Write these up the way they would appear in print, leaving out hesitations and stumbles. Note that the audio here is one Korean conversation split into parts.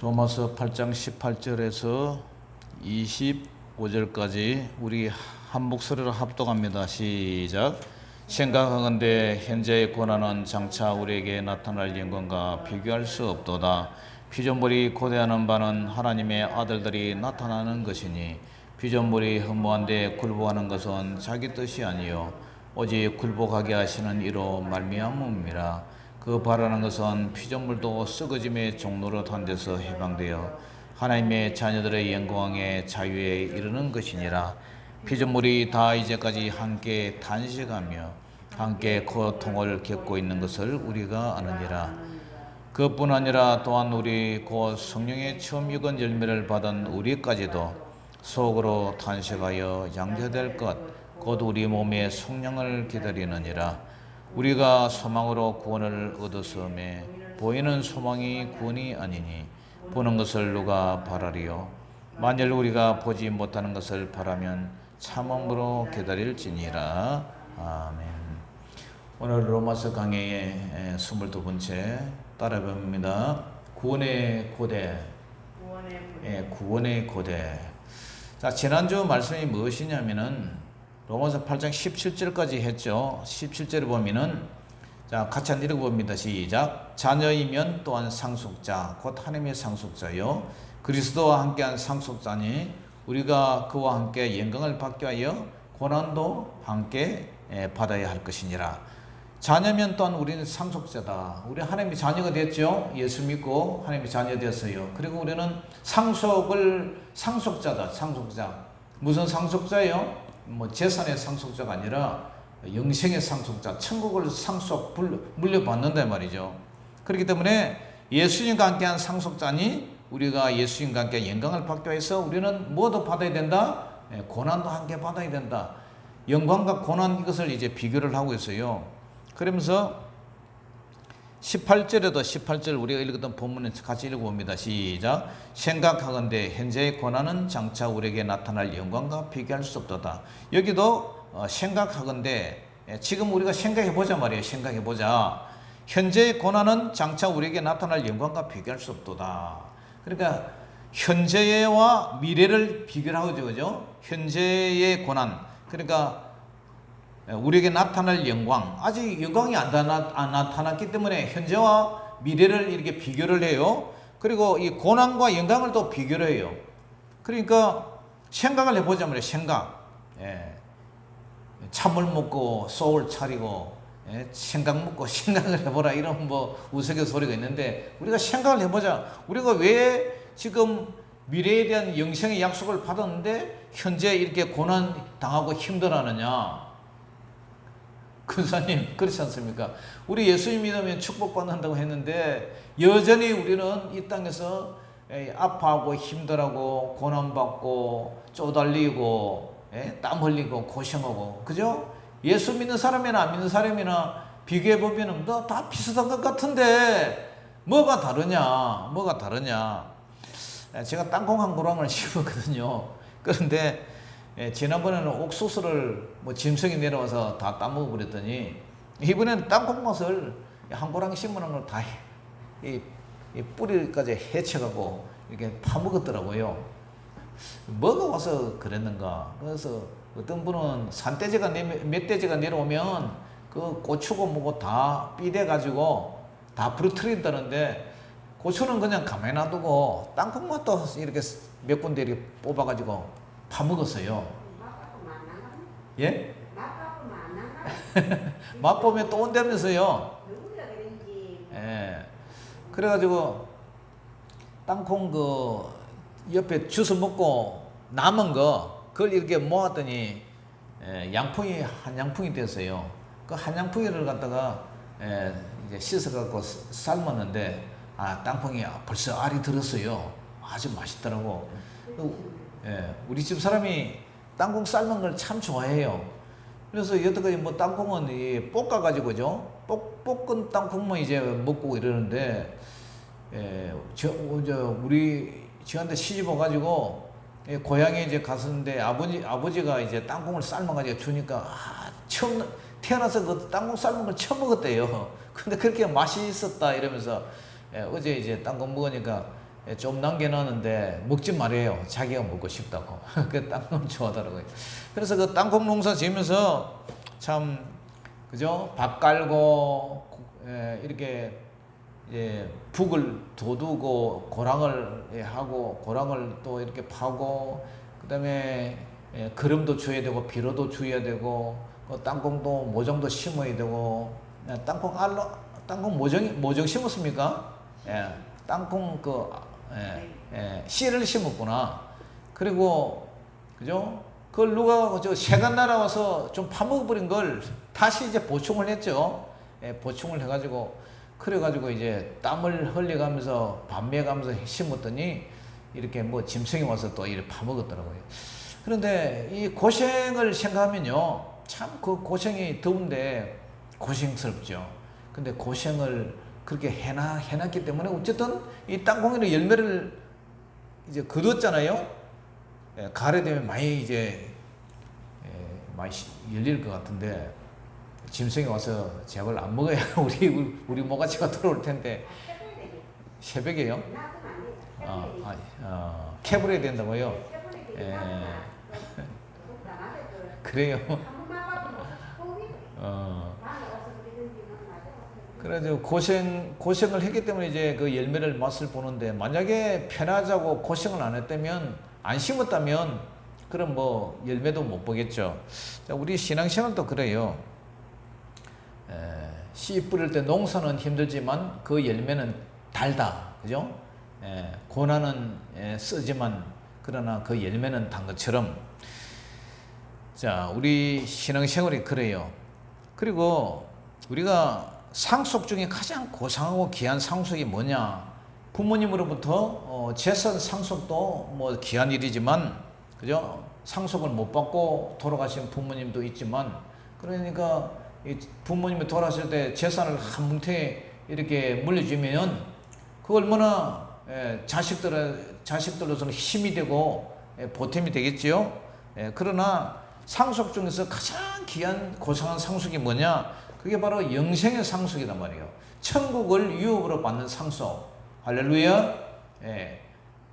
로마서 8장 18절에서 25절까지 우리 한 목소리로 합독합니다. 시작. 생각하건대 현재의 고난은 장차 우리에게 나타날 영광과 비교할 수 없도다. 피조물이 고대하는 바는 하나님의 아들들이 나타나는 것이니 피조물이 허무한데 굴복하는 것은 자기 뜻이 아니요 오직 굴복하게 하시는 이로 말미암음이라. 그 바라는 것은 피조물도 썩어짐의 종로로 단 데서 해방되어 하나님의 자녀들의 영광의 자유에 이르는 것이니라. 피조물이 다 이제까지 함께 단식하며 함께 고통을 겪고 있는 것을 우리가 아느니라. 그뿐 아니라 또한 우리 곧 성령의 처음 익은 열매를 받은 우리까지도 속으로 단식하여 양자될 것 곧 우리 몸의 성령을 기다리느니라. 우리가 소망으로 구원을 얻었음에 보이는 소망이 구원이 아니니 보는 것을 누가 바라리요. 만일 우리가 보지 못하는 것을 바라면 참음으로 기다릴지니라. 아멘. 오늘 로마서 강해의 22번째 따라봅니다. 구원의 고대. 구원의 고대. 자, 지난주 말씀이 무엇이냐면은 로마서 8장 17절까지 했죠. 17절에 보면은 자, 같이 한번 읽어봅니다. 시작. 자녀이면 또한 상속자, 곧 하나님의 상속자요 그리스도와 함께한 상속자니 우리가 그와 함께 영광을 받게 하여 고난도 함께 받아야 할 것이니라. 자녀면 또한 우리는 상속자다. 우리 하나님의 자녀가 됐죠. 예수 믿고 하나님의 자녀 되었어요. 그리고 우리는 상속자다. 상속자. 무슨 상속자예요? 뭐 재산의 상속자가 아니라 영생의 상속자, 천국을 물려받는다 말이죠. 그렇기 때문에 예수님과 함께한 상속자니 우리가 예수님과 함께 영광을 받기 위해서 우리는 뭐도 받아야 된다? 고난도 함께 받아야 된다. 영광과 고난 이것을 이제 비교를 하고 있어요. 그러면서 18절 우리가 읽었던 본문을 같이 읽어봅니다. 시작. 생각하건대 현재의 고난은 장차 우리에게 나타날 영광과 비교할 수 없도다. 여기도 생각하건대 지금 우리가 생각해보자 말이에요. 생각해보자. 현재의 고난은 장차 우리에게 나타날 영광과 비교할 수 없도다. 그러니까 현재와 미래를 비교를 하죠. 그죠? 현재의 고난. 그러니까 우리에게 나타날 영광, 아직 영광이 안 나타났기 때문에 현재와 미래를 이렇게 비교를 해요. 그리고 이 고난과 영광을 또 비교를 해요. 그러니까 생각을 해보자 말이에요. 생각. 참을 먹고 소울 차리고 생각 먹고 생각을 해보라 이런 뭐 우스갯소리가 있는데 우리가 생각을 해보자. 우리가 왜 지금 미래에 대한 영생의 약속을 받았는데 현재 이렇게 고난 당하고 힘들어하느냐? 근사님 그렇지 않습니까? 우리 예수님 믿으면 축복받는다고 했는데 여전히 우리는 이 땅에서 아파하고 힘들어하고 고난받고 쪼달리고 땀 흘리고 고생하고 그죠? 예수 믿는 사람이나 안 믿는 사람이나 비교해보면 다 비슷한 것 같은데 뭐가 다르냐? 제가 땅콩 한 고랑을 심었거든요. 그런데 지난번에는 옥수수를 뭐 짐승이 내려와서 다 따먹어 버렸더니 이번에는 땅콩 맛을 한 고랑 심어놓은 걸 다 이 뿌리까지 해쳐가고 이렇게 파먹었더라고요. 뭐가 와서 그랬는가? 그래서 어떤 분은 산돼지가 멧돼지가 내려오면 그 고추고 뭐고 다 삐대가지고 다 부러뜨린다는데 고추는 그냥 가만히 놔두고 땅콩 맛도 이렇게 몇 군데 이렇게 뽑아가지고 파먹었어요. 예? 맛보면 또 온다면서요. 예. 그래가지고 땅콩 그 옆에 주워 먹고 남은 거 그걸 이렇게 모았더니 양풍이 한 양풍이 됐어요. 그 한 양풍이를 갖다가 이제 씻어갖고 삶았는데 땅콩이 벌써 알이 들었어요. 아주 맛있더라고. 우리 집 사람이 땅콩 삶은 걸 참 좋아해요. 그래서 여태까지 뭐 땅콩은 볶아가지고죠. 볶은 땅콩만 이제 먹고 이러는데, 우리 저한테 시집 와가지고 고향에 이제 갔었는데 아버지가 이제 땅콩을 삶아가지고 주니까 처음 태어나서 그 땅콩 삶은 걸 처음 먹었대요. 근데 그렇게 맛이 있었다 이러면서 어제 이제 땅콩 먹으니까 좀 남겨놨는데 먹지 말아요. 자기가 먹고 싶다고. 그 땅콩 좋아하더라고요. 그래서 그 땅콩 농사 지으면서 참 그죠? 밥 깔고 이렇게 북을 돋우고 고랑을 하고 고랑을 또 이렇게 파고 그다음에 거름도 줘야 되고 비료도 줘야 되고 땅콩도 모종도 심어야 되고 땅콩 모종 심었습니까? 땅콩 씨를 심었구나. 그리고 그죠? 그걸 누가 새가 날아와서 좀 파먹어버린 걸 다시 이제 보충을 했죠. 보충을 해가지고 그래가지고 이제 땀을 흘려가면서 밤매가면서 심었더니 이렇게 뭐 짐승이 와서 또 이렇게 파먹었더라고요. 그런데 이 고생을 생각하면요, 참 그 고생이 더운데 고생스럽죠. 근데 고생을 그렇게 해놨기 때문에 어쨌든 이 땅콩이는 열매를 이제 거뒀잖아요. 가을에 되면 많이 열릴 것 같은데 짐승이 와서 제발 안 먹어야 우리 모가지가 들어올 텐데. 새벽에요? 캐버려야 된다고요? 그래요? 그래서 고생을 했기 때문에 이제 그 열매를 맛을 보는데, 만약에 편하자고 고생을 안 했다면, 안 심었다면, 그럼 뭐 열매도 못 보겠죠. 자, 우리 신앙생활도 그래요. 씨 뿌릴 때 농사는 힘들지만 그 열매는 달다. 그죠? 고난은 쓰지만 그러나 그 열매는 단 것처럼, 자, 우리 신앙생활이 그래요. 그리고 우리가 상속 중에 가장 고상하고 귀한 상속이 뭐냐? 부모님으로부터 재산 상속도 뭐 귀한 일이지만, 그죠? 상속을 못 받고 돌아가신 부모님도 있지만, 그러니까 부모님이 돌아가실 때 재산을 한 뭉텅이 이렇게 물려주면 그 얼마나 자식들로서는 힘이 되고 보탬이 되겠지요. 그러나 상속 중에서 가장 귀한 고상한 상속이 뭐냐? 그게 바로 영생의 상속이란 말이에요. 천국을 유업으로 받는 상속. 할렐루야.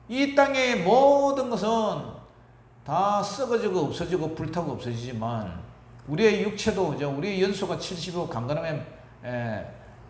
이 땅의 모든 것은 다 썩어지고 없어지고 불타고 없어지지만, 우리의 육체도, 우리의 연수가 70이고 강건하면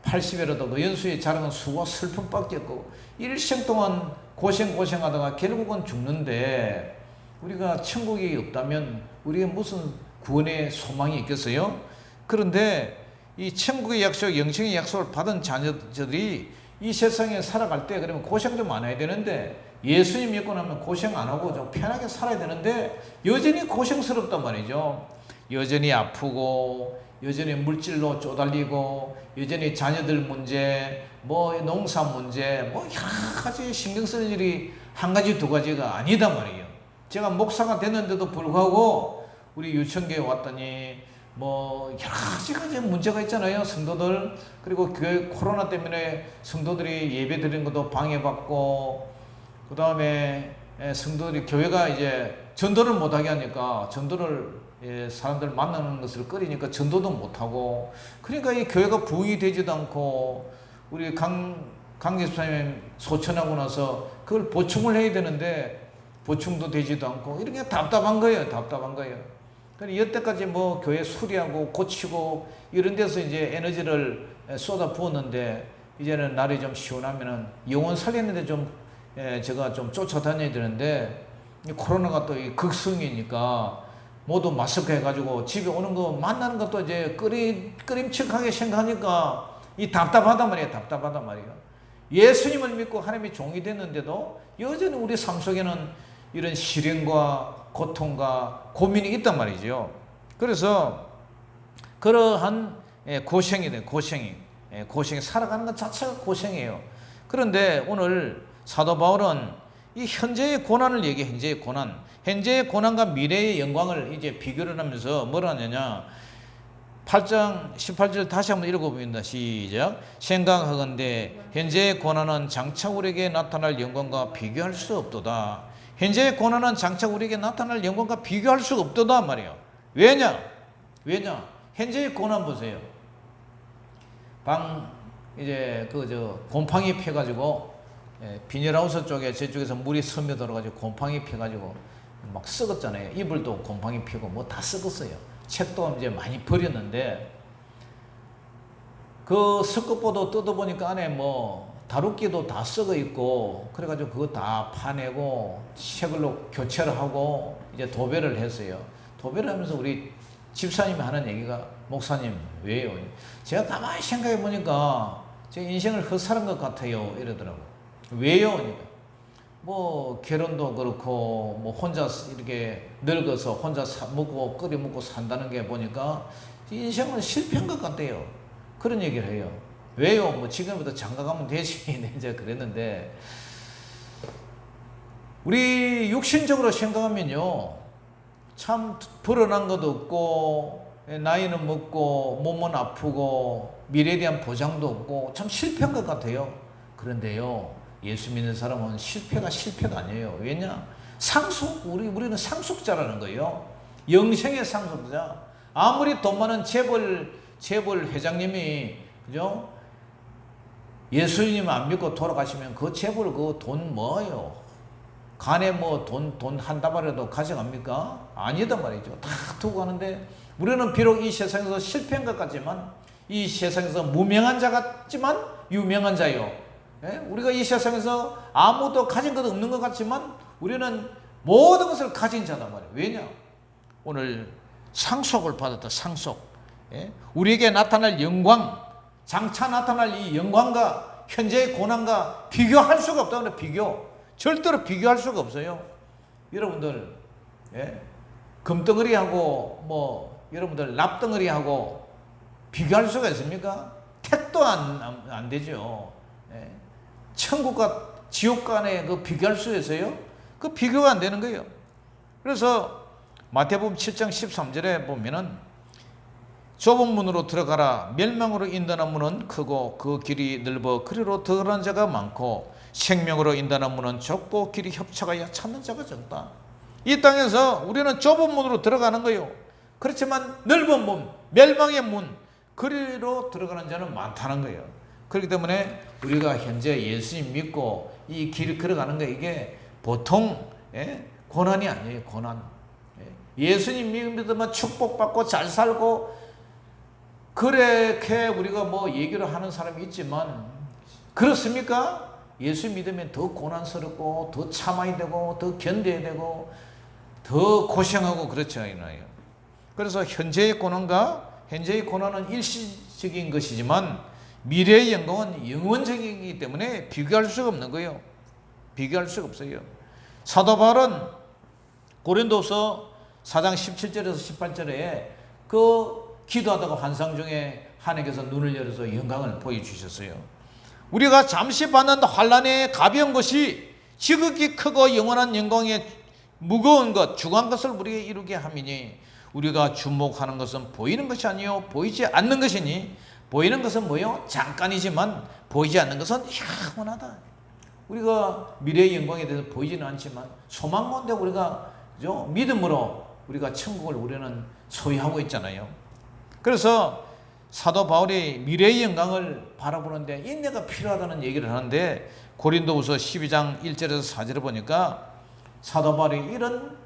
80이라도 그 연수의 자랑은 수고와 슬픔밖에 없고, 일생 동안 고생하다가 결국은 죽는데, 우리가 천국이 없다면 우리가 무슨 구원의 소망이 있겠어요? 그런데 이 천국의 약속, 영생의 약속을 받은 자녀들이 이 세상에 살아갈 때 그러면 고생 좀 안 해야 되는데, 예수님 믿고 나면 고생 안 하고 좀 편하게 살아야 되는데 여전히 고생스럽단 말이죠. 여전히 아프고, 여전히 물질로 쪼달리고, 여전히 자녀들 문제, 뭐 농사 문제, 뭐 여러 가지 신경 쓸 일이 한 가지 두 가지가 아니다 말이에요. 제가 목사가 됐는데도 불구하고 우리 유천교회 왔더니 뭐 여러 가지 문제가 있잖아요, 성도들. 그리고 교회 코로나 때문에 성도들이 예배 드리는 것도 방해받고, 그 다음에 성도들이 교회가 이제 전도를 못하게 하니까, 전도를 사람들 만나는 것을 꺼리니까 전도도 못하고, 그러니까 이 교회가 부흥이 되지도 않고, 우리 강집사님 소천하고 나서 그걸 보충을 해야 되는데 보충도 되지도 않고, 이렇게 답답한 거예요. 그래서 여태까지 뭐 교회 수리하고 고치고 이런 데서 이제 에너지를 쏟아 부었는데, 이제는 날이 좀 시원하면은 영혼 살리는데 좀 제가 좀 쫓아다녀야 되는데, 코로나가 또 극성이니까 모두 마스크 해가지고 집에 오는 거 만나는 것도 이제 꺼림칙하게 생각하니까 이 답답하단 말이에요. 예수님을 믿고 하나님의 종이 됐는데도 여전히 우리 삶 속에는 이런 시련과 고통과 고민이 있단 말이죠. 그래서 그러한 고생이 살아가는 것 자체가 고생이에요. 그런데 오늘 사도 바울은 이 현재의 고난을 얘기해. 현재의 고난과 미래의 영광을 이제 비교를 하면서 뭐라 하느냐, 8장 18절 다시 한번 읽어봅니다. 시작. 생각하건대 현재의 고난은 장차 우리에게 나타날 영광과 비교할 수 없도다. 현재의 고난은 장차 우리에게 나타날 영광과 비교할 수 없도다 말이에요. 왜냐? 현재의 고난 보세요. 곰팡이 펴가지고 비닐하우스 쪽에 저쪽에서 물이 스며들어가지고 곰팡이 피가지고 막 썩었잖아요. 이불도 곰팡이 피고 뭐 다 썩었어요. 책도 이제 많이 버렸는데 그 스크보드 뜯어보니까 안에 뭐 다루기도 다 썩어 있고 그래가지고 그거 다 파내고 새 걸로 교체를 하고 이제 도배를 했어요. 도배를 하면서 우리 집사님이 하는 얘기가 목사님 왜요? 제가 가만히 생각해 보니까 제 인생을 헛살은 것 같아요 이러더라고요. 왜요? 그러니까 뭐 결혼도 그렇고 뭐 혼자 이렇게 늙어서 혼자 먹고 끓여 먹고 산다는 게 보니까 인생은 실패한 것 같대요. 그런 얘기를 해요. 왜요? 뭐 지금부터 장가 가면 되지 이제 그랬는데 우리 육신적으로 생각하면요 참 불어난 것도 없고 나이는 먹고 몸은 아프고 미래에 대한 보장도 없고 참 실패한 것 같아요. 그런데요 예수 믿는 사람은 실패가 아니에요. 왜냐? 상속, 우리는 상속자라는 거예요. 영생의 상속자. 아무리 돈 많은 재벌 회장님이, 그죠? 예수님 안 믿고 돌아가시면 그 재벌 그 돈 뭐예요? 간에 뭐 돈 한 다발이라도 가져갑니까? 아니단 말이죠. 다 두고 가는데 우리는 비록 이 세상에서 실패한 것 같지만 이 세상에서 무명한 자 같지만 유명한 자요. 예? 우리가 이 세상에서 아무도 가진 것 없는 것 같지만 우리는 모든 것을 가진 자단 말이에요. 왜냐? 오늘 상속을 받았다. 상속. 예? 우리에게 나타날 영광, 장차 나타날 이 영광과 현재의 고난과 비교할 수가 없다고 비교. 절대로 비교할 수가 없어요. 여러분들 예? 금덩어리하고 뭐 여러분들 납덩어리하고 비교할 수가 있습니까? 택도 안 되죠. 예? 천국과 지옥 간에 그 비교할 수 있어요? 그 비교가 안 되는 거예요. 그래서 마태복음 7장 13절에 보면은 좁은 문으로 들어가라. 멸망으로 인도하는 문은 크고 그 길이 넓어 그리로 들어가는 자가 많고 생명으로 인도하는 문은 좁고 길이 협착하여 찾는 자가 적다. 이 땅에서 우리는 좁은 문으로 들어가는 거예요. 그렇지만 넓은 문, 멸망의 문, 그리로 들어가는 자는 많다는 거예요. 그렇기 때문에 우리가 현재 예수님 믿고 이 길을 걸어가는 거 이게 보통 고난이 아니에요. 고난. 예수님 믿으면 축복받고 잘 살고 그렇게 우리가 뭐 얘기를 하는 사람이 있지만 그렇습니까? 예수 믿으면 더 고난스럽고 더 참아야 되고 더 견뎌야 되고 더 고생하고 그렇죠. 그래서 현재의 고난과 현재의 고난은 일시적인 것이지만 미래의 영광은 영원적이기 때문에 비교할 수가 없는 거예요. 비교할 수가 없어요. 사도 바울은 고린도서 4장 17절에서 18절에 그 기도하다가 환상 중에 하나님께서 눈을 열어서 영광을 보여주셨어요. 우리가 잠시 받는 환난의 가벼운 것이 지극히 크고 영원한 영광의 무거운 것, 중한 것을 우리에게 이루게 함이니 우리가 주목하는 것은 보이는 것이 아니요 보이지 않는 것이니 보이는 것은 뭐요? 잠깐이지만 보이지 않는 것은 영원하다. 우리가 미래의 영광에 대해서 보이지는 않지만 소망 가운데 우리가 그죠? 믿음으로 우리가 천국을 우리는 소유하고 있잖아요. 그래서 사도 바울이 미래의 영광을 바라보는데 인내가 필요하다는 얘기를 하는데 고린도후서 12장 1절에서 4절을 보니까 사도 바울이 이런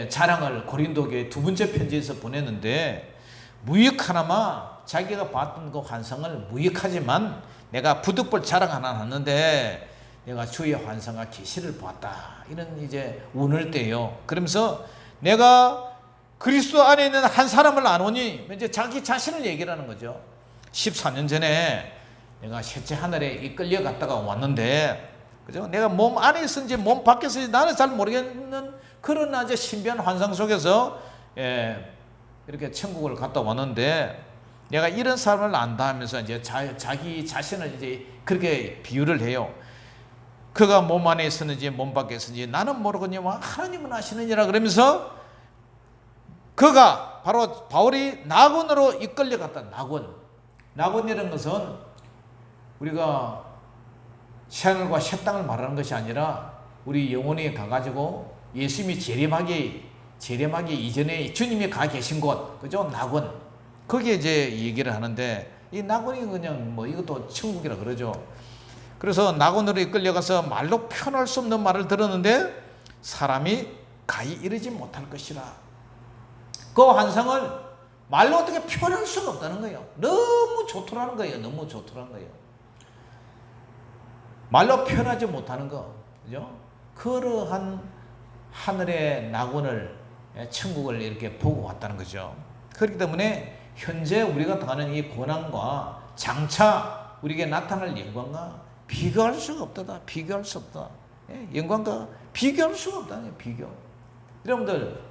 자랑을 고린도교회 두 번째 편지에서 보냈는데 무익하나마 자기가 봤던 그 환상을 무익하지만 내가 부득불 자랑 하나 하는데 내가 주의 환상과 계시를 보았다. 이런 이제 운을 떼요. 그러면서 내가 그리스도 안에 있는 한 사람을 아노니 이제 자기 자신을 얘기를 하는 거죠. 14년 전에 내가 셋째 하늘에 이끌려 갔다가 왔는데 그죠? 내가 몸 안에 있었는지 몸 밖에 있었는지 나는 잘 모르겠는 그런 아주 신비한 환상 속에서 이렇게 천국을 갔다 왔는데 내가 이런 사람을 안다 하면서 이제 자기 자신을 이제 그렇게 비유를 해요. 그가 몸 안에 있었는지 몸 밖에 있었는지 나는 모르거니와 하나님은 아시느니라 그러면서 그가 바로 바울이 낙원으로 이끌려 갔다. 낙원이라는 것은 우리가 새하늘과 새 땅을 말하는 것이 아니라 우리 영혼이 가가지고 예수님이 재림하기 이전에 주님이 가 계신 곳, 그죠? 낙원. 거기에 이제 얘기를 하는데 이 낙원이 그냥 뭐 이것도 천국이라 그러죠. 그래서 낙원으로 이끌려가서 말로 표현할 수 없는 말을 들었는데 사람이 가히 이르지 못할 것이라. 그 환상을 말로 어떻게 표현할 수가 없다는 거예요. 너무 좋더라는 거예요. 너무 좋더라는 거예요. 말로 표현하지 못하는 거, 그죠? 그러한 하늘의 낙원을, 천국을 이렇게 보고 왔다는 거죠. 그렇기 때문에 현재 우리가 당하는 이 고난과 장차 우리에게 나타날 영광과 비교할 수가 없다. 비교할 수 없다. 영광과 비교할 수가 없다. 비교. 여러분들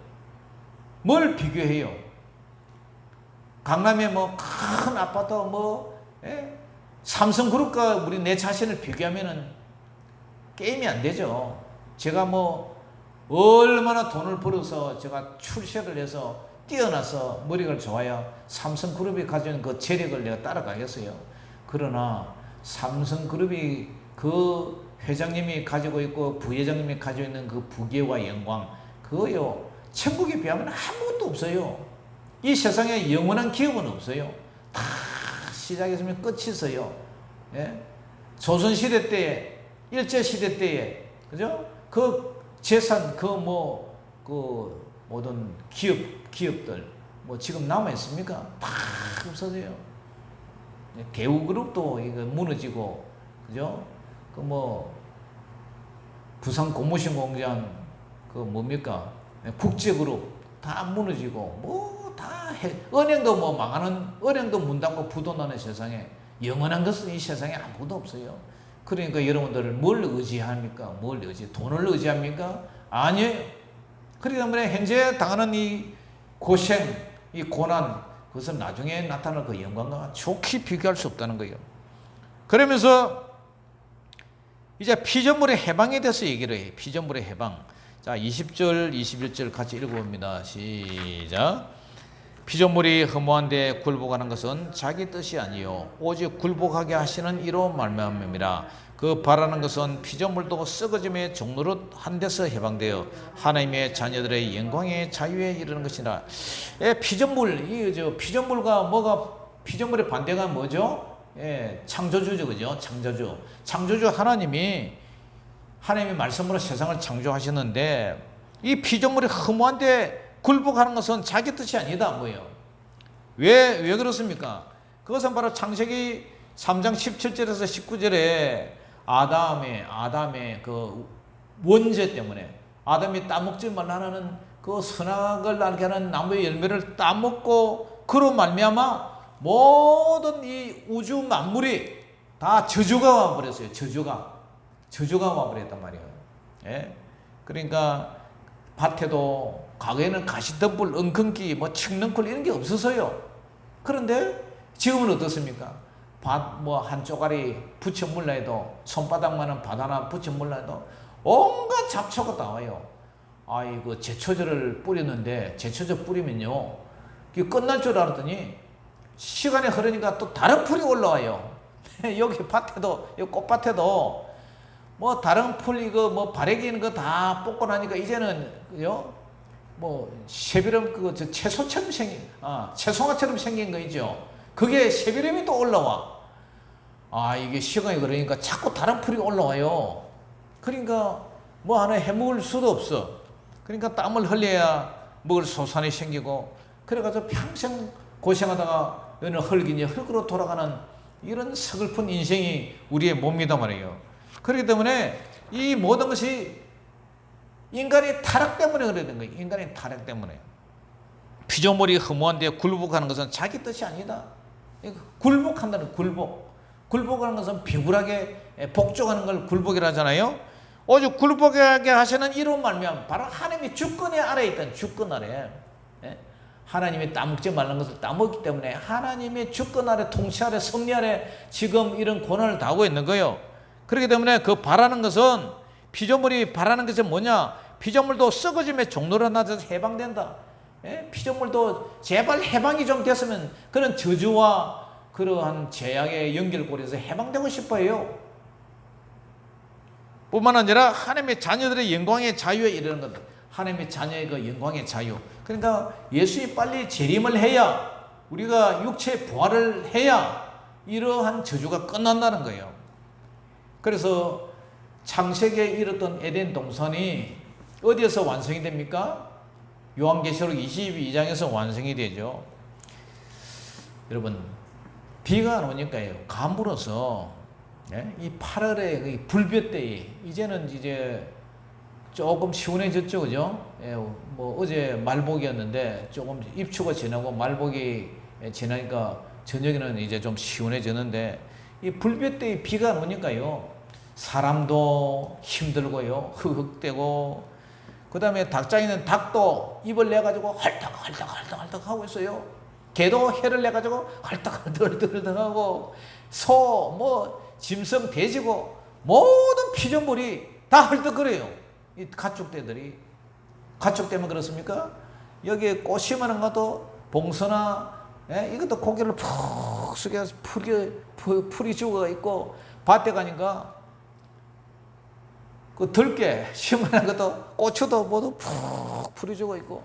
뭘 비교해요? 강남에 뭐 큰 아파트 삼성그룹과 우리 내 자신을 비교하면은 게임이 안 되죠. 제가 뭐 얼마나 돈을 벌어서 제가 출세를 해서 뛰어나서 머리가 좋아야 삼성그룹이 가지고 있는 그 재력을 내가 따라가겠어요. 그러나 삼성그룹이 그 회장님이 가지고 있고 부회장님이 가지고 있는 그 부귀와 영광, 그거요 천국에 비하면 아무것도 없어요. 이 세상에 영원한 기업은 없어요. 다 시작했으면 끝이 있어요. 예? 조선시대 때에, 일제시대 때에, 그죠? 그 재산, 그 모든 기업들, 뭐 지금 남아있습니까? 다 없어져요. 대우그룹도 이거 무너지고, 그죠? 부산 고무신 공장, 뭡니까? 국제그룹 다 무너지고, 은행도 망하는, 은행도 문 닫고 부도 나는 세상에 영원한 것은 이 세상에 아무것도 없어요. 그러니까 여러분들 뭘 의지합니까? 돈을 의지합니까? 아니에요. 그렇기 때문에 현재 당하는 이 고생, 이 고난, 그것은 나중에 나타날 그 영광과 좋게 비교할 수 없다는 거예요. 그러면서 이제 피조물의 해방에 대해서 얘기를 해요. 피조물의 해방. 자, 20절, 21절 같이 읽어봅니다. 시작. 피조물이 허무한데 굴복하는 것은 자기 뜻이 아니요 오직 굴복하게 하시는 이로 말미암음이라. 그 바라는 것은 피조물도 썩어짐의 종로릇 한 데서 해방되어 하나님의 자녀들의 영광의 자유에 이르는 것이라. 피조물, 피조물과 피조물의 반대가 뭐죠? 창조주죠, 그죠? 창조주 하나님이 말씀으로 세상을 창조하셨는데 이 피조물이 허무한데 굴복하는 것은 자기 뜻이 아니다. 뭐예요? 왜 그렇습니까? 그것은 바로 창세기 3장 17절에서 19절에 아담의 그 원죄 때문에 아담이 따먹지 말라는 그 선악을 알게 하는 나무의 열매를 따먹고 그로 말미암아 모든 이 우주 만물이 다 저주가 와버렸어요. 저주가 와버렸단 말이에요. 예? 그러니까 밭에도 과거에는 가시덤불, 엉겅퀴, 칡넝쿨 이런 게 없었어요. 그런데 지금은 어떻습니까? 밭 한 쪼가리 부쳐 물라 해도 손바닥만한 밭 하나 부쳐 물라 해도 온갖 잡초가 나와요. 아이고 제초제를 뿌렸는데 제초제 뿌리면요 끝날 줄 알았더니 시간이 흐르니까 또 다른 풀이 올라와요. 여기 밭에도, 여기 꽃밭에도 다른 풀 이거 바래기 있는 거 다 뽑고 나니까 이제는 그죠? 새비름 채소처럼 채송화처럼 생긴 거 있죠. 그게 새비름이 또 올라와. 이게 시간이 그러니까 자꾸 다른 풀이 올라와요. 그러니까 하나 해먹을 수도 없어. 그러니까 땀을 흘려야 먹을 소산이 생기고 그래가지고 평생 고생하다가 어느 흙이니 흙으로 돌아가는 이런 서글픈 인생이 우리의 몸이다 말이에요. 그렇기 때문에 이 모든 것이 인간의 타락 때문에 그러는 거예요. 인간의 타락 때문에. 피조물이 허무한데 굴복하는 것은 자기 뜻이 아니다. 굴복한다는 굴복하는 것은 비굴하게 복종하는 걸 굴복이라 하잖아요. 오직 굴복하게 하시는 이로 말미암아 바로 하나님의 주권에 아래 있던 주권 아래. 하나님이 따먹지 말라는 것을 따먹기 때문에 하나님의 주권 아래, 통치 아래, 섭리 아래 지금 이런 고난을 당하고 있는 거예요. 그렇기 때문에 그 바라는 것은 피조물이 바라는 것은 뭐냐? 피조물도 썩어짐의 종로로 나서 해방된다. 피조물도 제발 해방이 좀 됐으면 그런 저주와 그러한 제약의 연결고리에서 해방되고 싶어요. 뿐만 아니라 하나님의 자녀들의 영광의 자유에 이르는 것. 하나님의 자녀의 그 영광의 자유. 그러니까 예수님이 빨리 재림을 해야 우리가 육체의 부활을 해야 이러한 저주가 끝난다는 거예요. 그래서 창세기에 이르던 에덴 동산이 어디에서 완성이 됩니까? 요한계시록 22장에서 완성이 되죠. 여러분, 비가 안 오니까요, 가물어서 이 8월의 이 불볕 때에 이제는 이제 조금 시원해졌죠, 그죠? 뭐 어제 말복이었는데 조금 입추가 지나고 말복이 지나니까 저녁에는 이제 좀 시원해졌는데, 이 불볕 때에 비가 안 오니까요, 사람도 힘들고요, 흑흑대고, 그 다음에 닭장에는 닭도 입을 내가지고 헐떡헐떡 하고 있어요. 개도 혀를 내가지고 헐떡헐떡 하고, 소, 뭐 짐승, 돼지고 모든 피조물이 다 헐떡거려요. 이 가축대들이. 가축대면 그렇습니까? 여기에 꽃이만한 것도 봉선화, 이것도 고개를 푹 숙여서 풀이 죽어 있고, 밭에 가니까 그 들깨 심한 것도 고추도 모두 푹 풀이 죽어 있고,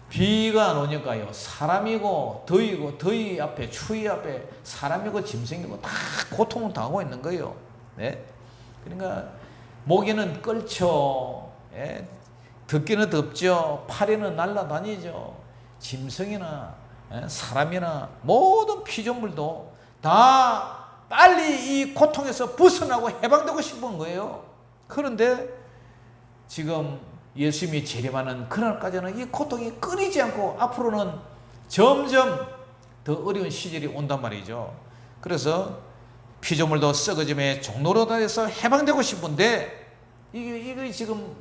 비가 안 오니까요, 사람이고 더위고, 더위 앞에 추위 앞에 사람이고 짐승이고 다 고통을 당하고 있는 거예요. 그러니까 모기는 끓죠, 덥기는 덥죠, 파리는 날아다니죠. 짐승이나 사람이나 모든 피조물도 다 빨리 이 고통에서 벗어나고 해방되고 싶은 거예요. 그런데 지금 예수님이 재림하는 그날까지는 이 고통이 끊이지 않고 앞으로는 점점 더 어려운 시절이 온단 말이죠. 그래서 피조물도 썩어짐의 종로로 다해서 해방되고 싶은데, 이게 지금,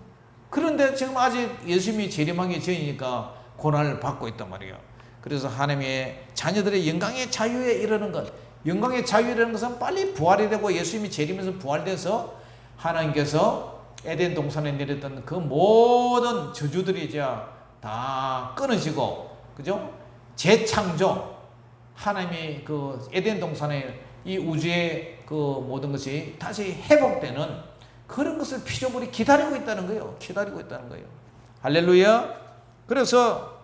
그런데 지금 아직 예수님이 재림하기 전이니까 고난을 받고 있단 말이에요. 그래서 하나님의 자녀들의 영광의 자유에 이르는 것, 영광의 자유라는 것은 빨리 부활이 되고 예수님이 재림해서 부활돼서 하나님께서 에덴 동산에 내렸던 그 모든 저주들이 이제 다 끊어지고, 그죠? 재창조, 하나님이 그 에덴 동산에 이 우주의 그 모든 것이 다시 회복되는 그런 것을 피조물이 기다리고 있다는 거예요. 기다리고 있다는 거예요. 할렐루야. 그래서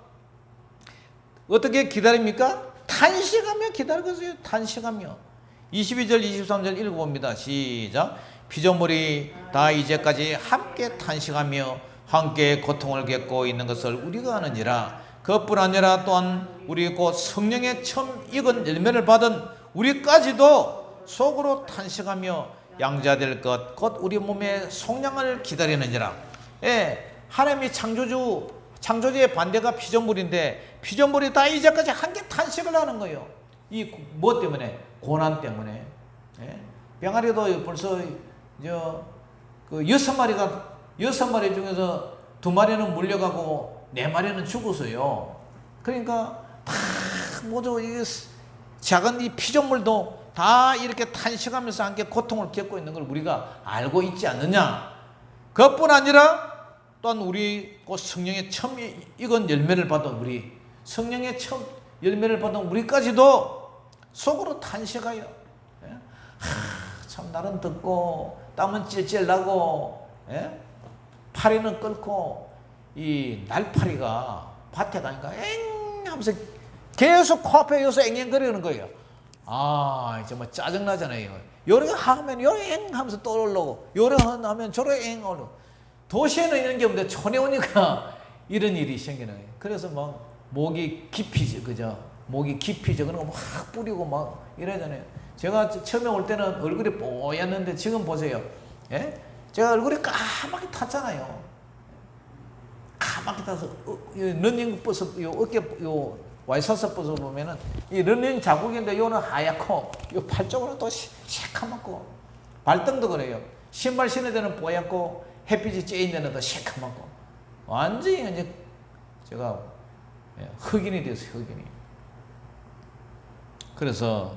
어떻게 기다립니까? 탄식하며 기다리고 있어요. 탄식하며. 22절 23절 읽어봅니다. 시작. 피조물이 다 이제까지 함께 탄식하며 함께 고통을 겪고 있는 것을 우리가 아느니라. 그것뿐 아니라 또한 우리 곧 성령의 처음 익은 열매를 받은 우리까지도 속으로 탄식하며 양자될 것 곧 우리 몸의 속량을 기다리느니라. 하나님이 창조주의 반대가 피조물인데, 피조물이 다 이제까지 함께 탄식을 하는 거예요. 이 뭐 때문에? 고난 때문에. 병아리도 벌써 그 6마리 중에서 2마리는 물려가고 4마리는 죽었어요. 그러니까 다 모두 이 작은 이 피조물도 다 이렇게 탄식하면서 함께 고통을 겪고 있는 걸 우리가 알고 있지 않느냐. 그것뿐 아니라 또한 우리 곧 성령의 처음 익은 열매를 받은 우리, 성령의 처음 열매를 받은 우리까지도 속으로 탄식하여, 참 날은 덥고 땀은 찔찔 나고, 파리는 끓고, 이 날파리가 밭에 가니까 엥 하면서 계속 코앞에 여기서 앵앵거리는 거예요. 정말 짜증나잖아요. 요래 하면 요래 엥 하면서 또 올라오고, 요래 하면 저래 엥 올라오고. 도시에는 이런 게 없는데 촌에 오니까 이런 일이 생기는 거예요. 그래서 막 목이 깊이죠, 그죠? 목이 깊이죠. 그런 거 막 뿌리고 막 이러잖아요. 제가 처음에 올 때는 얼굴이 뽀얗는데 지금 보세요. 제가 얼굴이 까맣게 탔잖아요. 까맣게 타서 러닝 버스, 어깨 와이셔츠 버스 보면은 이 러닝 자국인데 요는 하얗고 요 팔 쪽으로 또 새카맣고, 발등도 그래요. 신발 신을 때는 뽀얗고 햇빛이 쬐인 데는 더 새카맣고, 완전히 이제 제가 흑인이 됐어요. 흑인이. 그래서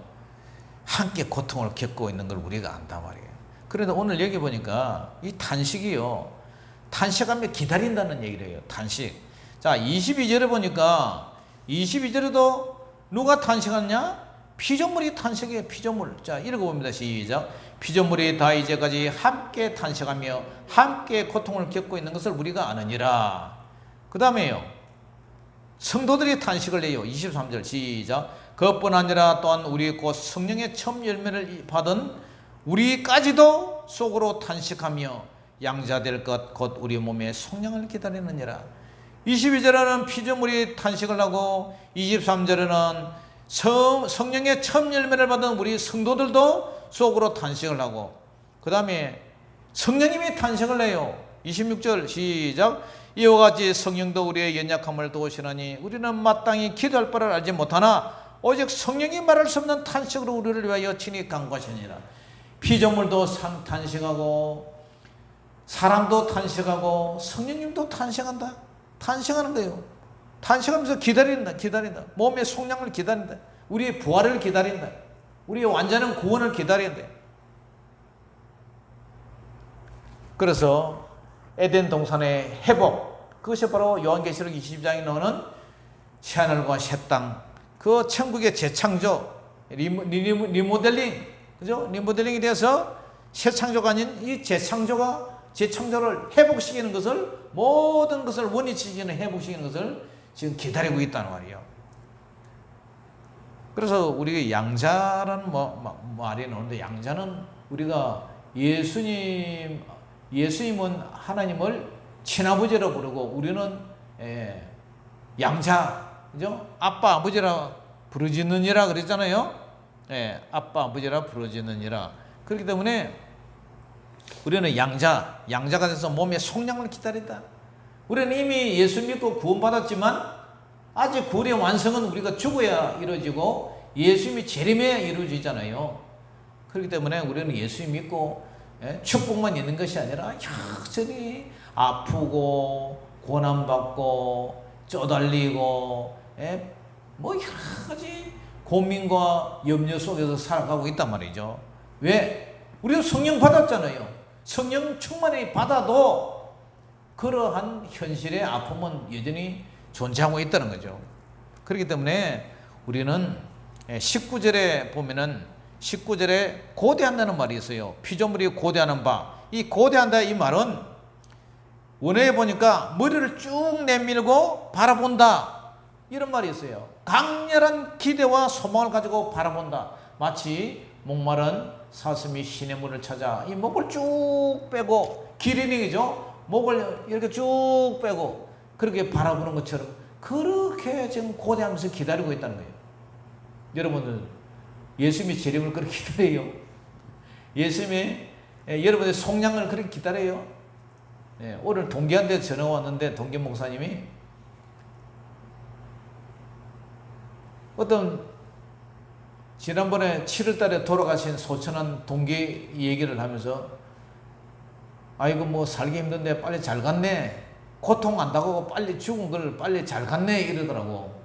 함께 고통을 겪고 있는 걸 우리가 안단 말이에요. 그런데 오늘 여기 보니까 이 탄식이요, 탄식하며 기다린다는 얘기를 해요. 탄식. 자, 22절에 보니까 22절에도 누가 탄식하냐? 피조물이 탄식해요. 피조물. 자, 읽어봅니다. 시작. 피조물이 다 이제까지 함께 탄식하며 함께 고통을 겪고 있는 것을 우리가 아느니라. 그 다음에요, 성도들이 탄식을 해요. 23절 시작. 그것뿐 아니라 또한 우리 곧 성령의 처음 열매를 받은 우리까지도 속으로 탄식하며 양자될 것 곧 우리 몸의 성령을 기다리느니라. 22절에는 피조물이 탄식을 하고 23절에는 성령의 처음 열매를 받은 우리 성도들도 속으로 탄식을 하고, 그 다음에 성령님이 탄식을 해요. 26절 시작. 이와 같이 성령도 우리의 연약함을 도우시나니 우리는 마땅히 기도할 바를 알지 못하나 오직 성령이 말할 수 없는 탄식으로 우리를 위하여 친히 간구하시니라. 피조물도 탄식하고 사람도 탄식하고 성령님도 탄식한다. 탄식하는 거예요. 탄식하면서 기다린다. 몸의 속량을 기다린다. 우리의 부활을 기다린다. 우리의 완전한 구원을 기다린다. 그래서 에덴 동산의 회복, 그것이 바로 요한계시록 22장에 나오는 새하늘과 새 땅, 그 천국의 재창조, 리모델링, 그죠? 리모델링이 되어서 새 창조가 아닌 이 재창조를 회복시키는 것을, 모든 것을 원위치시키는 회복시키는 것을 지금 기다리고 있다는 말이에요. 그래서 우리가 양자라는 말이 나오는데, 양자는 우리가 예수님은 하나님을 친아버지라 부르고 우리는 양자, 그죠? 아빠 아버지라 부르짖느니라 그랬잖아요. 아빠 아버지라 부르짖느니라. 그렇기 때문에 우리는 양자가 돼서 몸의 속량을 기다린다. 우리는 이미 예수 믿고 구원받았지만 아직 구원의 완성은 우리가 죽어야 이루어지고 예수님이 재림해야 이루어지잖아요. 그렇기 때문에 우리는 예수 믿고 축복만 있는 것이 아니라 여전히 아프고 고난받고 쪼달리고 뭐 여러 가지 고민과 염려 속에서 살아가고 있단 말이죠. 왜? 우리가 성령 받았잖아요. 성령 충만히 받아도 그러한 현실의 아픔은 여전히 존재하고 있다는 거죠. 그렇기 때문에 우리는 19절에 보면은 19절에 고대한다는 말이 있어요. 피조물이 고대하는 바. 이 고대한다 이 말은 원어에 보니까 머리를 쭉 내밀고 바라본다, 이런 말이 있어요. 강렬한 기대와 소망을 가지고 바라본다. 마치 목마른 사슴이 시냇물을 찾아 이 목을 쭉 빼고, 기린이죠, 목을 이렇게 쭉 빼고 그렇게 바라보는 것처럼 그렇게 지금 고대하면서 기다리고 있다는 거예요. 여러분들 예수님의 재림을 그렇게 기다려요? 예수님의 여러분의 속량을 그렇게 기다려요? 오늘 동기한테 전화가 왔는데 동기 목사님이 어떤 지난번에 7월 달에 돌아가신 소천한 동기 얘기를 하면서, 아이고 뭐 살기 힘든데 빨리 잘 갔네, 고통 안 당하고 빨리 죽은 걸 빨리 잘 갔네 이러더라고.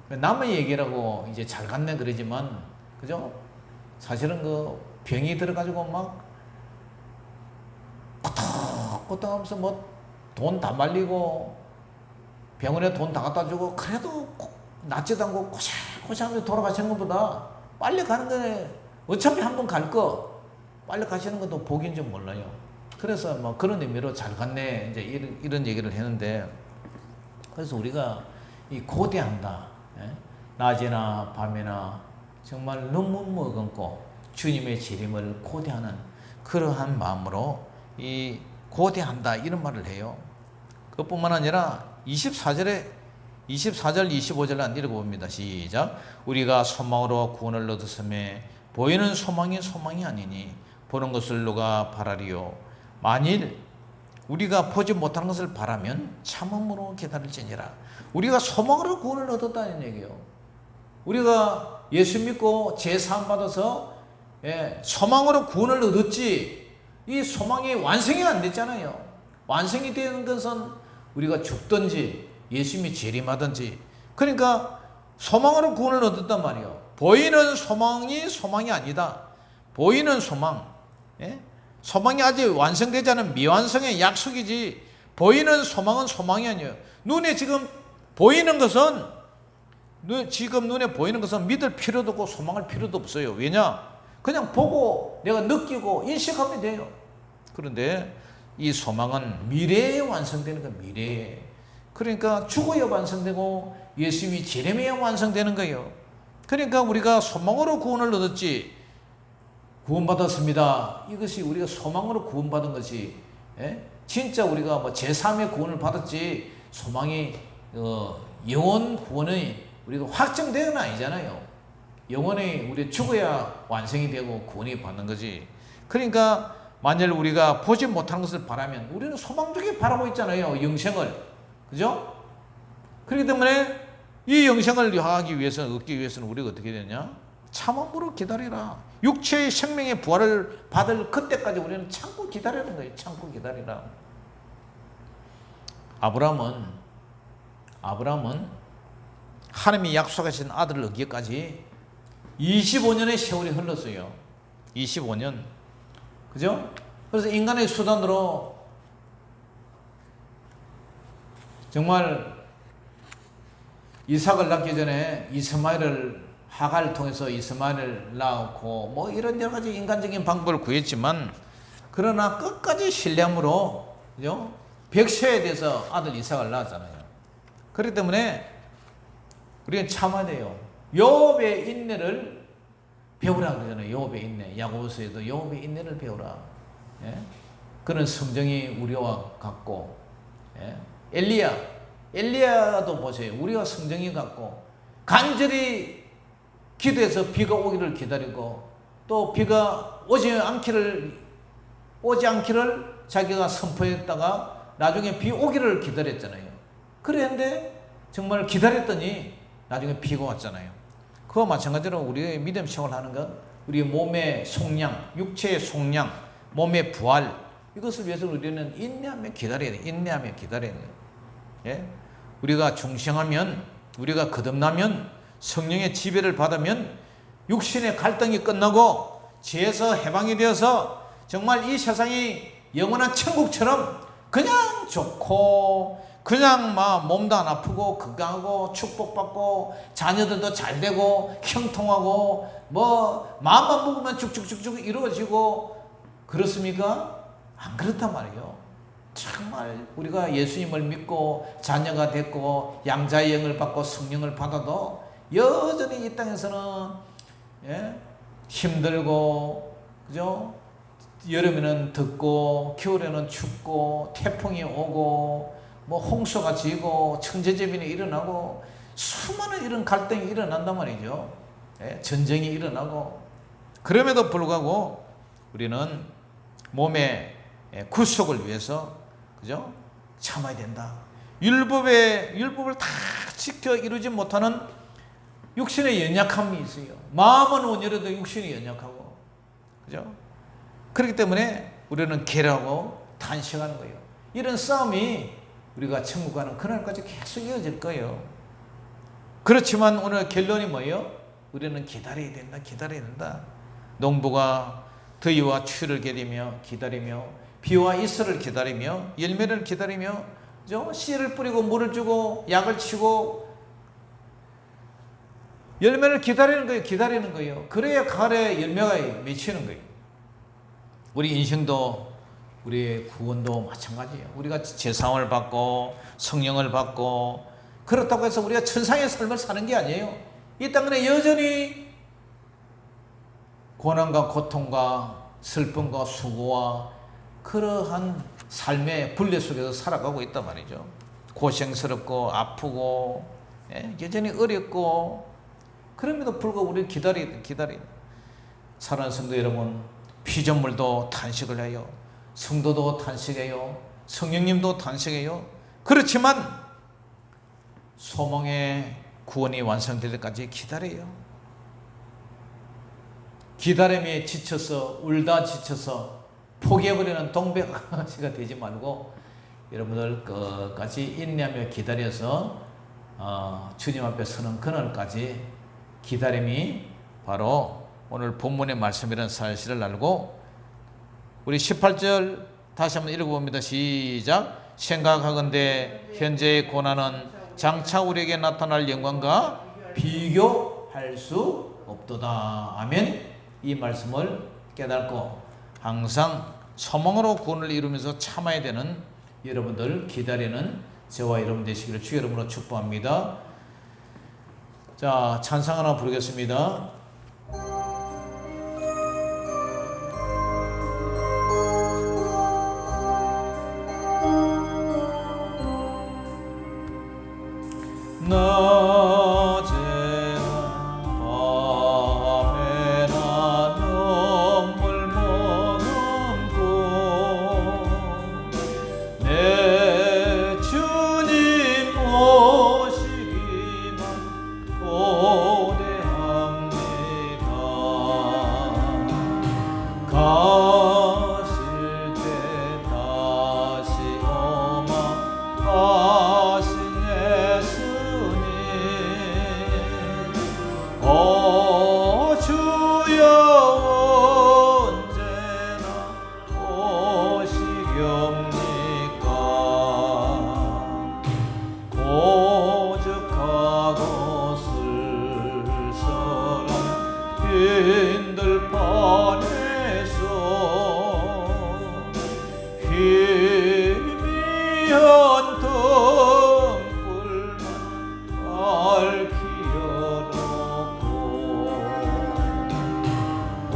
남의 얘기라고 이제 잘 갔네 그러지만, 그죠? 사실은 그 병이 들어가지고 막 꼬떡꼬떡 하면서 뭐 돈 다 말리고 병원에 돈 다 갖다 주고 그래도 낫지도 않고 고생하면서 돌아가시는 것보다 빨리 가는 거에, 어차피 한 번 갈 거 빨리 가시는 것도 복인 줄 몰라요. 그래서 뭐 그런 의미로 잘 갔네 이제 이런 얘기를 했는데, 그래서 우리가 이 고대한다, 낮이나 밤이나 정말 눈물 머금고 주님의 재림을 고대하는 그러한 마음으로 이 고대한다 이런 말을 해요. 그것뿐만 아니라 24절 25절을 한 읽어봅니다. 시작. 우리가 소망으로 구원을 얻었음에 보이는 소망이 아니니 보는 것을 누가 바라리요. 만일 우리가 보지 못하는 것을 바라면 참음으로 기다릴지니라. 우리가 소망으로 구원을 얻었다는 얘기예요. 우리가 예수 믿고 제사함 받아서 소망으로 구원을 얻었지, 이 소망이 완성이 안 됐잖아요. 완성이 되는 것은 우리가 죽든지 예수님이 재림하든지, 그러니까 소망으로 구원을 얻었단 말이에요. 보이는 소망이 아니다. 보이는 소망, 소망이 아직 완성되지 않은 미완성의 약속이지, 보이는 소망은 소망이 아니에요. 눈에 지금 보이는 것은, 지금 눈에 보이는 것은 믿을 필요도 없고 소망할 필요도 없어요. 왜냐? 그냥 보고 내가 느끼고 인식하면 돼요. 그런데 이 소망은 미래에 완성되는 거예요. 미래에. 그러니까 죽어야 완성되고 예수님이 재림해야 완성되는 거예요. 그러니까 우리가 소망으로 구원을 얻었지, 구원받았습니다. 이것이 우리가 소망으로 구원받은 것이, 진짜 우리가 뭐 제3의 구원을 받았지 소망이 영원 구원이 우리가 확정되는 건 아니잖아요. 영원히 우리 죽어야 완성이 되고 구원이 받는 거지. 그러니까 만일 우리가 보지 못한 것을 바라면 우리는 소망적이 바라고 있잖아요. 영생을. 그죠? 그렇기 때문에 이 영생을 하기 위해서는, 얻기 위해서는 우리가 어떻게 되냐? 참음으로 기다리라. 육체의 생명의 부활을 받을 그때까지 우리는 참고 기다리는 거예요. 참고 기다리라. 아브라함은 하나님이 약속하신 아들을 얻기까지 25년의 세월이 흘렀어요. 25년. 그죠? 그래서 인간의 수단으로 정말 이삭을 낳기 전에 이스마엘을 하갈을 통해서 이스마엘을 낳고 뭐 이런 여러 가지 인간적인 방법을 구했지만, 그러나 끝까지 신뢰함으로, 그죠? 100세에 대해서 아들 이삭을 낳았잖아요. 그렇기 때문에 우리는 참아야 돼요. 욥의 인내를 배우라 그러잖아요. 욥의 인내. 야고보서에도 욥의 인내를 배우라. 그런 성정이 우리와 같고, 엘리야도 보세요. 우리와 성정이 같고 간절히 기도해서 비가 오기를 기다리고, 또 비가 오지 않기를 자기가 선포했다가 나중에 비 오기를 기다렸잖아요. 그랬는데 정말 기다렸더니 나중에 비가 왔잖아요. 그와 마찬가지로 우리의 믿음 생활하는 것, 우리의 몸의 속량, 육체의 속량, 몸의 부활, 이것을 위해서 우리는 인내하며 기다려야 돼요. 인내하며 기다려야 돼요. 우리가 중생하면, 우리가 거듭나면, 성령의 지배를 받으면 육신의 갈등이 끝나고 죄에서 해방이 되어서 정말 이 세상이 영원한 천국처럼 그냥 좋고, 그냥 막 몸도 안 아프고 건강하고 축복받고 자녀들도 잘 되고 형통하고 뭐 마음만 먹으면 쭉쭉쭉쭉 이루어지고, 그렇습니까? 안 그렇단 말이에요. 정말 우리가 예수님을 믿고 자녀가 됐고 양자의 영을 받고 성령을 받아도 여전히 이 땅에서는 힘들고, 그죠? 여름에는 덥고 겨울에는 춥고 태풍이 오고 뭐 홍수가 지고 천재지변이 일어나고 수많은 이런 갈등이 일어난단 말이죠. 전쟁이 일어나고. 그럼에도 불구하고 우리는 몸의 구속을 위해서, 그죠? 참아야 된다. 율법을 다 지켜 이루지 못하는 육신의 연약함이 있어요. 마음은 온유해도 육신이 연약하고, 그죠? 그렇기 때문에 우리는 계라고 탄식하는 거예요. 이런 싸움이 우리가 천국 가는 그날까지 계속 이어질 거예요. 그렇지만 오늘 결론이 뭐예요? 우리는 기다려야 된다. 기다려야 된다. 농부가 더위와 추위를 기다리며 비와 이슬을 기다리며 열매를 기다리며, 그죠? 씨를 뿌리고 물을 주고 약을 치고 열매를 기다리는 거예요. 그래야 가을에 열매가 맺히는 거예요. 우리 인생도, 우리의 구원도 마찬가지예요. 우리가 제사함을 받고 성령을 받고 그렇다고 해서 우리가 천상의 삶을 사는 게 아니에요. 이 땅에 여전히 고난과 고통과 슬픔과 수고와 그러한 삶의 분례 속에서 살아가고 있단 말이죠. 고생스럽고 아프고 여전히 어렵고, 그럼에도 불구하고 우리는 기다려. 사랑하는 성도 여러분, 피조물도 탄식을 해요. 성도도 탄식해요. 성령님도 탄식해요. 그렇지만 소망의 구원이 완성될 때까지 기다려요. 기다림에 지쳐서, 울다 지쳐서 포기해버리는 동백아가씨가 되지 말고 여러분들 끝까지 인내하며 기다려서 주님 앞에 서는 그날까지 기다림이 바로 오늘 본문의 말씀이라는 사실을 알고, 우리 18절 다시 한번 읽어봅니다. 시작. 생각하건대 현재의 고난은 장차 우리에게 나타날 영광과 비교할 수 없도다. 아멘. 이 말씀을 깨닫고 항상 소망으로 구원을 이루면서 참아야 되는 여러분들, 기다리는 저와 여러분 되시기를 주 이름으로 축복합니다. 자, 찬상 하나 부르겠습니다. 낮에나 밤에나 눈물 머금고 내 주님 오시기만 고대합니다. 가실 때 다시 오마 하신 예수님, 오 주여 언제나 오시렵니까? 고적하고 쓸쓸한 빈들판에서 희미한 등불만 밝히어놓고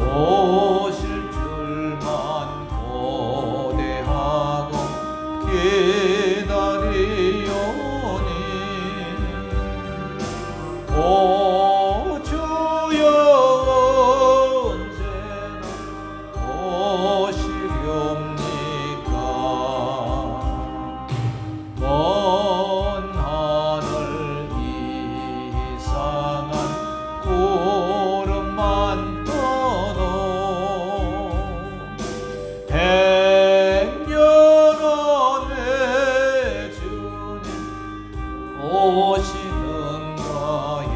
오실 줄만 고대하고 기다리오니 오 주여 언제나 오시렵니까? 먼 하늘 이상한 구름만 떠도 백년은 내 주님 오시는가에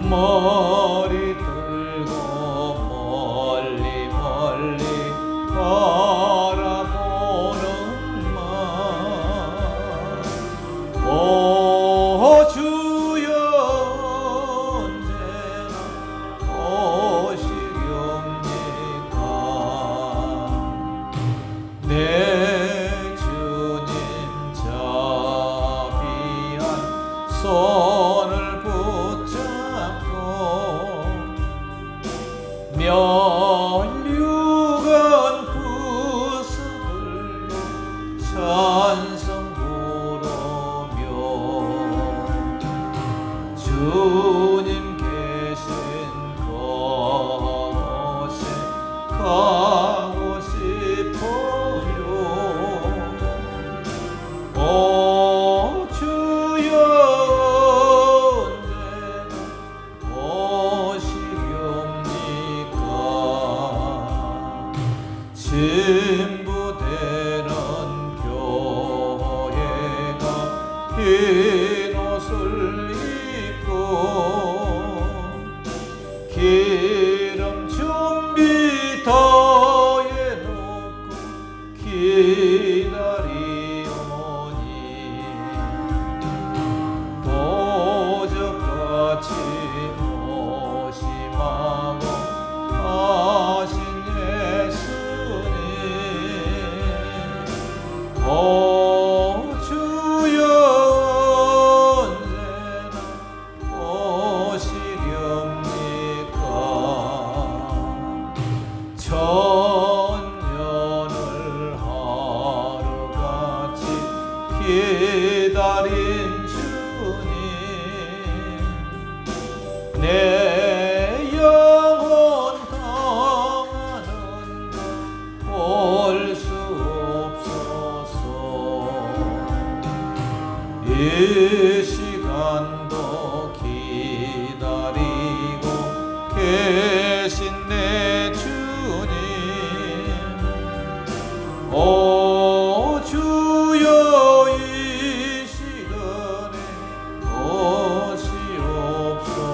머리 들고 멀리 멀리 바라보는 마, 오 주여 언제나 오시렵니까? 내 주님 자비한 손을 붙잡고 면류관 부수들고 찬송 부르며 주님 계신 그곳에 가고 싶어요. 오 주여 언제나 오시렵니까? 진부되는 교회가 흰 옷을 입고 기름 준비 다 해놓고 기다리오니 도적같이 오심하고 하신 예수님, 오 주여 언제나 오시렵니까? 천년을 하루같이 기다린 주님, 내 영혼 당하는가 볼 수 없소서. 이 시간도 기다리고 계신 내 주님, 오 주여 이 시간에 오시옵소서.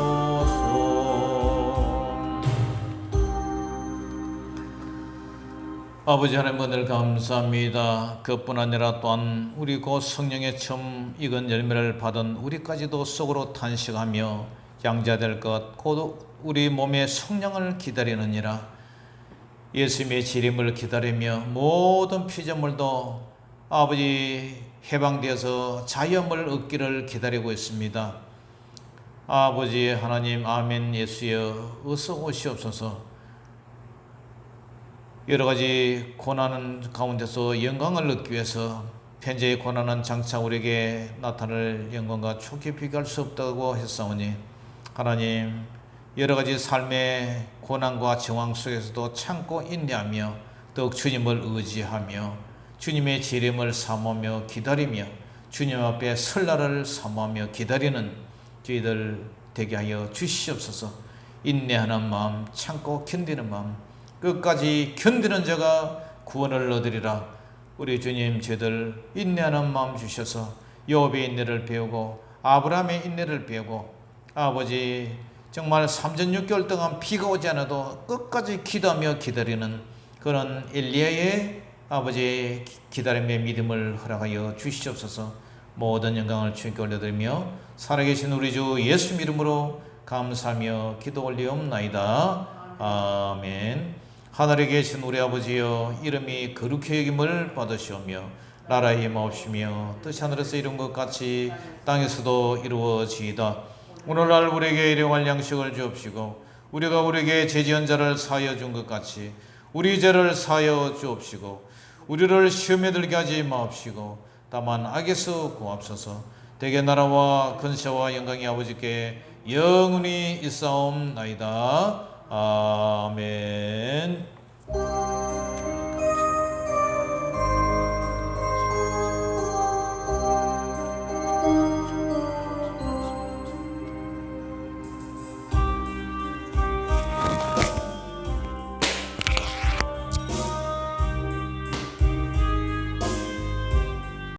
아버지 하나님 은혜를 감사합니다. 그뿐 아니라 또한 우리 곧 성령의 처음 익은 열매를 받은 우리까지도 속으로 탄식하며 양자될 것 곧 우리 몸의 성령을 기다리느니라. 예수님의 재림을 기다리며 모든 피조물도 아버지 해방되어서 자유함을 얻기를 기다리고 있습니다. 아버지 하나님, 아멘. 예수여 어서 오시옵소서. 여러가지 고난 가운데서 영광을 얻기 위해서 현재의 고난은 장차 우리에게 나타날 영광과 촉히 비교할 수 없다고 했사오니 하나님 여러 가지 삶의 고난과 정황 속에서도 참고 인내하며 더욱 주님을 의지하며 주님의 재림을 사모하며 기다리며 주님 앞에 설날을 사모하며 기다리는 저희들 되게 하여 주시옵소서. 인내하는 마음, 참고 견디는 마음, 끝까지 견디는 자가 구원을 얻으리라. 우리 주님 저희들 인내하는 마음 주셔서 요업의 인내를 배우고 아브라함의 인내를 배우고 아버지 정말 3년 6개월 동안 비가 오지 않아도 끝까지 기도하며 기다리는 그런 엘리야의 아버지의 기다림의 믿음을 허락하여 주시옵소서. 모든 영광을 주님께 올려드리며 살아계신 우리 주 예수 이름으로 감사하며 기도 올리옵나이다. 아멘. 하늘에 계신 우리 아버지여 이름이 거룩히 여김을 받으시오며 나라의 임하옵시며 뜻이 하늘에서 이룬 것 같이 땅에서도 이루어지이다. 오늘날 우리에게 일용할 양식을 주옵시고 우리가 우리에게 죄지은 자를 사하여 준 것 같이 우리 죄를 사하여 주옵시고 우리를 시험에 들게 하지 마옵시고 다만 악에서 구하옵소서. 대개 나라와 근세와 영광이 아버지께 영원히 있사옵나이다. 아멘.